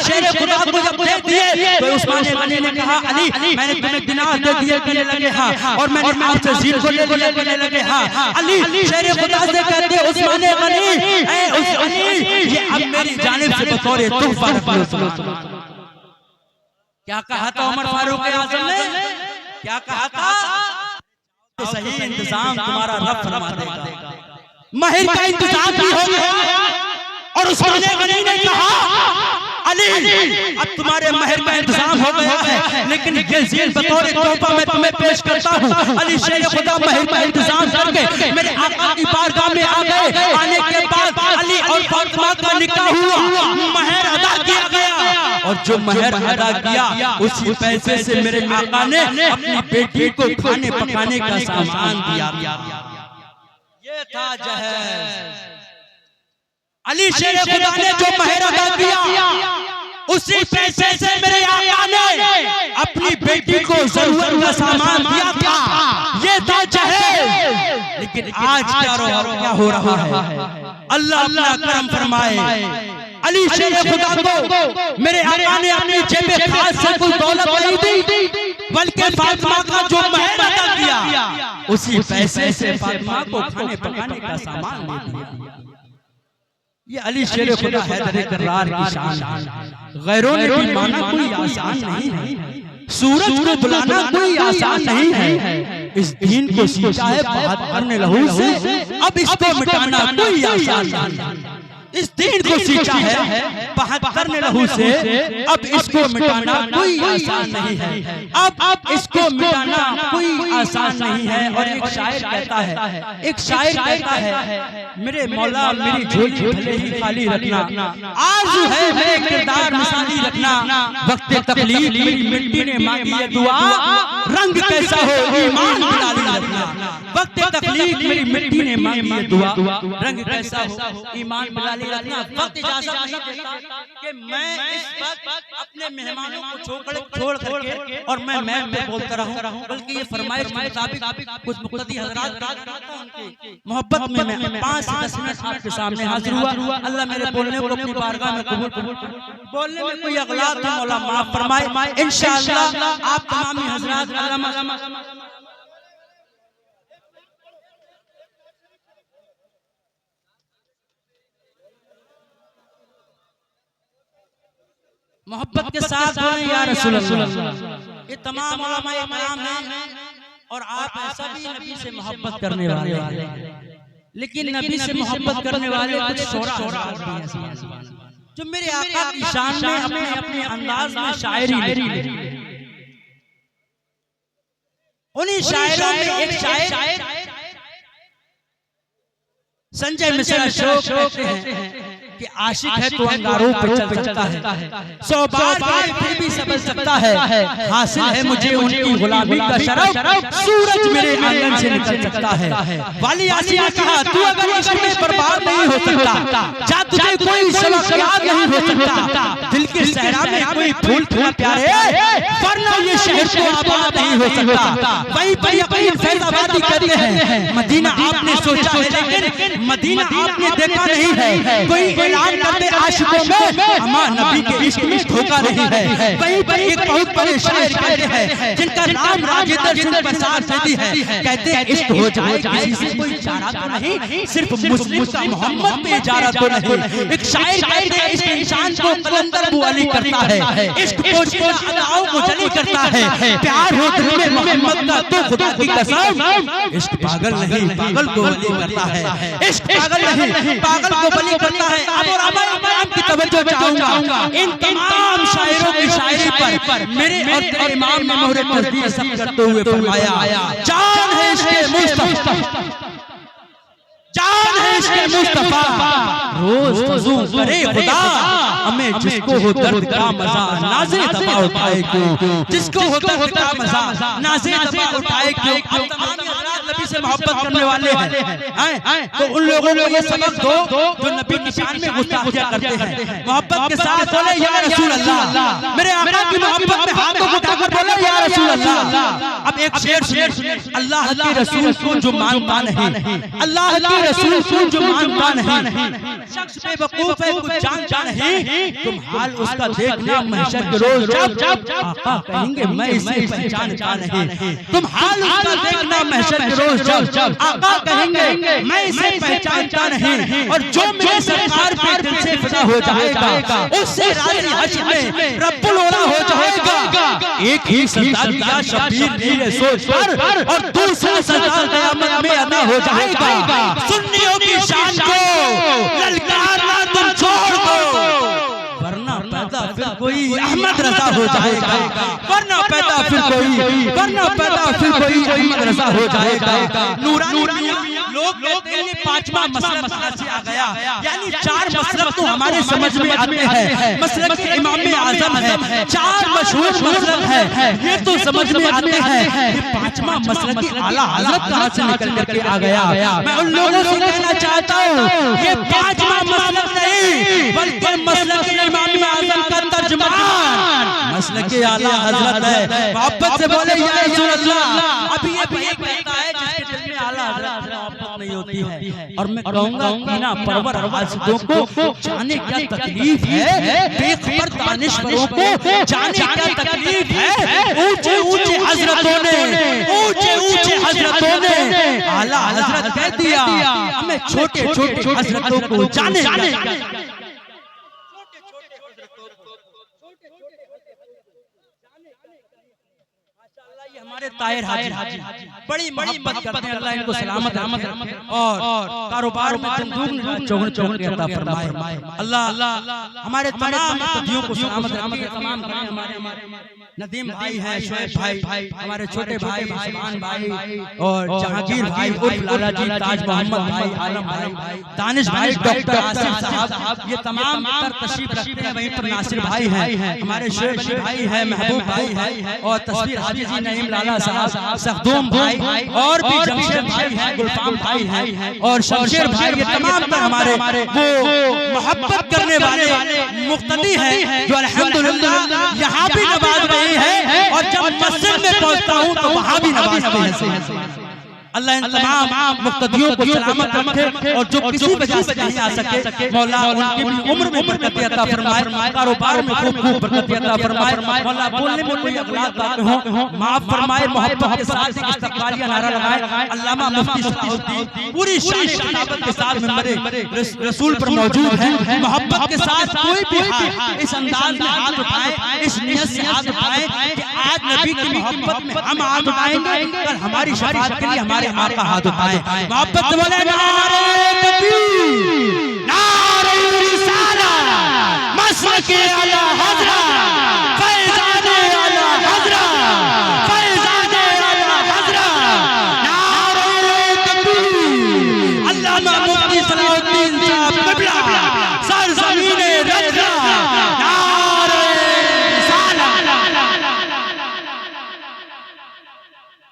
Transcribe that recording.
शेर खुदा को जब दे दिए तो उस्मान गनी ने कहा अली मैंने तुम्हें दिनार दे दिए कहने लगे हाँ, और मैंने आपसे ज़ीर को ले लिया कहने लगे हाँ। अली शेर खुदा से कहते उस्मान गनी ऐ उस अली ये अब मेरी जानिब से बतौर तोहफा। क्या कहा था उमर फारूक आज़म ने, क्या कहा था? सही इंतजाम तुम्हारा रब फरमा देगा। महर का इंतजाम भी हो गया और उस्मान गनी ने कहा अली अब तुम्हारे महर का इंतजाम हो गया है, लेकिन ये ज़ीर बतौर तोहफा मैं तुम्हें पेश करता हूँ। अली शेर खुदा महर का इंतजाम करके मेरे आका की बारगाह में आ गए। आने के बाद अली और फातिमा का निकाह हुआ, महर अदा किया गया और जो महर अदा किया उसी पैसे से मेरे आका ने अपनी बेटी को खाने पकाने का सामान दिया। ये था जहेज। अली शेर खुदा ने जो महर अदा किया उसी पैसे से मेरे आका ने अपनी बेटी को जरूरत का सामान दिया था। ये था जहेज। लेकिन आज क्या हो रहा है? अल्लाह अपना करम फरमाए। अली शेर खुदा को मेरे आका ने अपनी जेब खास से कोई दौलत नहीं दी, बल्कि फातिमा का जो महर अदा किया उसी पैसे से फातिमा को खाने पकाने का सामान दे दिया। ये अली शेर खुदा हैदर कर्रार की शान है। गैरों ने भी माना कोई आसान नहीं है, सूरज को बुलाना कोई आसान नहीं है। इस दीन को सींचा है 72 लहू से, अब इसको मिटाना कोई आसान नहीं है। इस दीन को सींचा है 72 लहू से, अब इसको मिटाना कोई आसान नहीं है। अब इसको मिटाना कोई आसान नहीं है। और एक शायर कहता है मेरे मौला मेरी झोली भले ही खाली रखना, आरज़ू है मेरे किरदार मिसाली रखना। वक्त तकलीफ मेरी मिट्टी ने मांगी ये दुआ, रंग कैसा हो ईमान बिलाली रखना। वक्त तकलीफ मेरी मिट्टी ने मांगी ये दुआ, रंग कैसा हो ईमान बिलाली रखना। वक्त इजाजत नहीं देता कि मैं इस वक्त अपने मेहमानों को छोड़ करके और मैं पे बोलता रहूं, बल्कि ये फरमाइश के मुताबिक कुछ मुक्तदी हज़रात मोहब्बत में मैं 5 से 10 मिनट आपके सामने हाजिर हुआ। अल्लाह मेरे बोलने को अपनी बारगाह में कबूल, बोलने में कोई अगलात था मौला माफ फरमाए। इंशाअल्लाह आप तमाम हज़रात मोहब्बत के साथ बोलें या रसूल अल्लाह। ये तमाम उलमाए इकराम हैं और आप ऐसा भी नबी से मोहब्बत करने वाले हैं, लेकिन नबी से मोहब्बत करने वाले कुछ शोरा जो मेरे आका की शान में अपने अंदाज में शायरी लिखी। उन्हीं शायरों में एक शायर संजय मिश्रा शोक कहते हैं कि आशिक है तो अंगारों पे चलता है, 100 बार गाए फिर भी समझ सकता है। हासिल है मुझे उनकी गुलामी का शरफ, सूरज मेरे आंगन से निकल सकता है। वाली आसिया ने कहा तू अगर इश्क में बर्बाद नहीं हो सकता, जा तुझे कोई सबक याद नहीं हो सकता। दिल के सहरा में कोई फूल खिला प्यारे, वरना ये शहर को आबाद नहीं हो सकता। वहीं पर यकीन फैज़ाबादी कहते हैं मदीना आपने सोचा है लेकिन मदीना आपने देखा नहीं है। कोई ऐलान करते आशिकों में अम्मा नबी के इश्क में धोखा नहीं है। वहीं पर एक बहुत बड़े शायर कहते हैं जिनका नाम राजेंद्र सिंह प्रसाद सैदी है, कहते हैं इश्क हो जाए किसी से कोई चारा तो नहीं, सिर्फ मुस्लिम का मोहम्मद पे इजारा तो नहीं। एक शायर कहते हैं इश्क इंसान को कलंदर बुआली करता है, इश्क पोशीदा अदाओं को जली करता है। प्यार हो दिल में मोहम्मद का तो खुदा की कसम, इश्क पागल नहीं पागल को बली करता है। इश्क पागल नहीं पागल को बली करता है। अब और आपकी तवज्जो चाहूंगा इन तमाम शायरों की शायरी पर मेरे और इमाम ने मोहरे तस्दीक सब करते हुए फरमाया जान है इसके मुस्तफा, जान है इसके मुस्तफा, रोज वज़ू करे खुदा हमें जिसको हो दर्द का मजा नाज़े दबा उठाए क्यों, जिसको हो दर्द का मजा नाज़े दबा उठाए क्यों। नबी से मोहब्बत करने वाले हैं तो उन लोगों को ये सबक दो जो नबी की शान में गुस्ताखियां करते हैं। मोहब्बत के साथ बोले या रसूल अल्लाह, मेरे आका की मोहब्बत में हाथ को उठाकर बोले या रसूल अल्लाह। अब एक शेर सुनिए, अल्लाह के रसूल को जो मानता नहीं, अल्लाह के रसूल को जो मानता नहीं, शख्स बेवकूफ है कुछ जानता नहीं, तुम हाल उसका देखना महशर के रोज जब आका कहेंगे मैं इसे पहचानता नहीं। तुम हाल उसका देखना महशर के रोज जब आका कहेंगे मैं इसे पहचानता नहीं। और जो मेरे सरकार पे दिल से फिदा हो जाएगा उससे राज़ी हश्र में रब्बुल औला हो जाएगा। एक ही सजदा दिया शबीर ने सोच कर और दूसरा सजदा क़यामत में अदा हो जाएगा। सुन्नियों की शान को ललकारना तुम छोड़ दो, वरना पैदा फिर कोई अहमद रजा हो जाएगा, वरना पैदा फिर कोई अहमद रजा हो जाएगा। नूरानी लोग कहते हैं ये पांचवा मसलक कहां से आ गया, यानी चार मसलक तो हमारे समझ में आते हैं, मसलक के इमाम आज़म है, चार मशहूर मसलक है ये तो समझ में आते हैं, ये पांचवा मसलक की आला हज़रत कहां से निकल करके आ गया। मैं उन लोगों से कहना चाहता हूं ये पांचवा मसलक नहीं बल्कि मसलक के इमाम आज़म का तर्जुमान मसलक के आला हज़रत है। मोहब्बत से बोले या रसूल अल्लाह। अभी ये कहता है जिसके दिल में आला हज़रत मोहब्बत नहीं होती है। और मैं कहूंगा कि ना परवर आशिकों को जाने क्या तकलीफ है, बेखबर दानिशवरों को जाने क्या तकलीफ है। ऊंचे ऊंचे हजरतों ने आला हजरत कह दिया, हमें छोटे छोटे हजरतों को जाने हमारे ताहिर हाजी बड़ी मोहब्बत करते हैं, अल्लाह इनको सलामत और कारोबार में चौगुन के अता फरमाए। अल्लाह हमारे तमाम मुक्तदियों को सलामत रखे। तमाम हमारे नदीम भाई हैं, शोएब भाई, हमारे छोटे भाई सलमान भाई और जहांगीर भाई उर्फ लाला जी, ताज मोहम्मद भाई, आलम भाई, दानिश भाई, डॉक्टर आसिफ साहब, ये तमाम तशरीफ रखते हैं। वहीं पर नासिर भाई हैं, हमारे शोएब अली भाई हैं, महबूब भाई हैं और तस्वीर हाजी जी नईम लाला साहब, सखदूम भाई और भी जमशेद भाई हैं, गुलफाम भाई हैं और शमशेर भाई, ये तमाम तर हमारे वो मोहब्बत करने वाले मुक्तदी हैं जो अल्हम्दुलिल्लाह यहाँ भी नवाज रहे हैं और जब मस्जिद में पहुंचता हूँ तो वहाँ भी नवाजते हैं। अल्लाह इन तमाम मुक्तदियों को सलामत रखे और जो किसी वजह से नहीं आ सके मौला उनकी उम्र में बरकत अता फरमाए, कारोबार में खूब बरकत अता फरमाए। मौला बोलने में कोई अखलाक बातें हो माफ फरमाए। मोहब्बत के साथ इस्तक़बालिया नारा लगाए। अल्लामा मुफ्ती सलाहुद्दीन पूरी शान शताबत के साथ मिंबरे रसूल पर मौजूद है। मोहब्बत के साथ कोई भी हाथ इस अंदाज में हाथ उठाए, इस नियत से हाथ उठाए कि आज नबी की मोहब्बत में हम हाथ उठाएंगे, कल हमारी शफाअत के लिए हमारे आका हाथ उठाए। मोहब्बत से बोले नारे तकबीर, नारे रिसालत, मसलक के आला